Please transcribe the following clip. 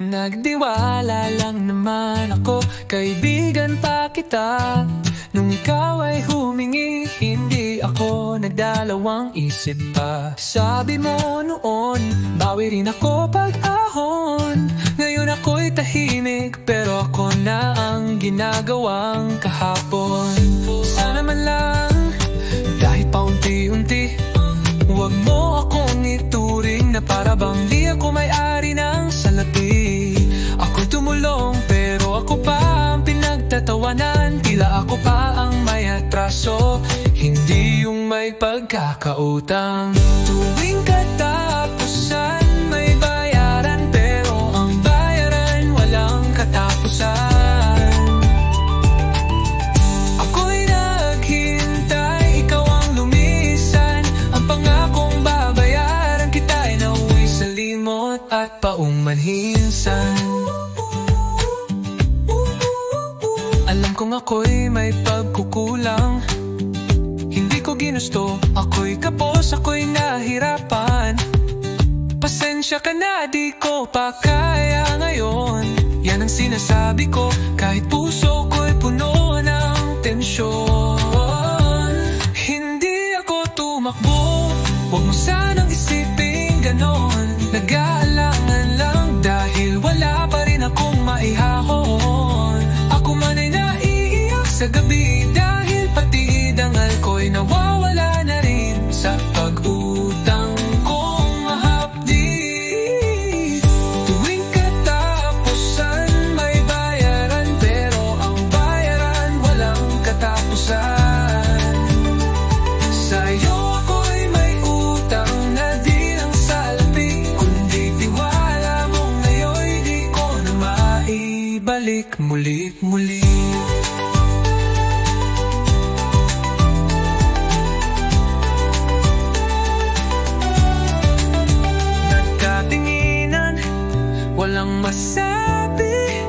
Nagtiwala lang naman ako, kaibigan pa kita. Nung ikaw ay humingi, hindi ako nagdalawang isip pa. Sabi mo noon, bawi rin ako pag-ahon. Ngayon ako'y tahimik, pero ako na ang ginagawang kahapon. Sana man lang, dahil paunti-unti, huwag mo akong ituring na para bang di ako may-ari ng salapi. Ako'y tumulong pero ako pa ang pinagtatawanan. Tila ako pa ang may atraso, hindi yung may pagkakautang. Tuwing katapusan may bayaran, pero ang bayaran walang katapusan. Ako'y naghintay, ikaw ang lumisan. Ang pangakong babayaran kita ay nauwi sa limot at paumanhinsan. Alam kong ako'y may pagkukulang, hindi ko ginusto, ako'y kapos, ako'y nahirapan. Pasensya ka na, di ko pa kaya ngayon. Yan ang sinasabi ko, kahit puso ko'y puno ng tensyon. Hindi ako tumakbo, huwag mo sanang isipin ganon. Nag-aalangan lang dahil wala pa rin akong maihahon. Ako man ay naiiyak sa gabi dahil pati dangal ko'y nawawala na rin sa pag-utang kong mahapdi. Tuwing katapusan may bayaran, pero ang bayaran walang katapusan. Sa'yo ako'y may utang na di lang salapi, kundi tiwala mo ngayon'y di ko na maibalik muli-muli. Nagkatinginan, walang masabi,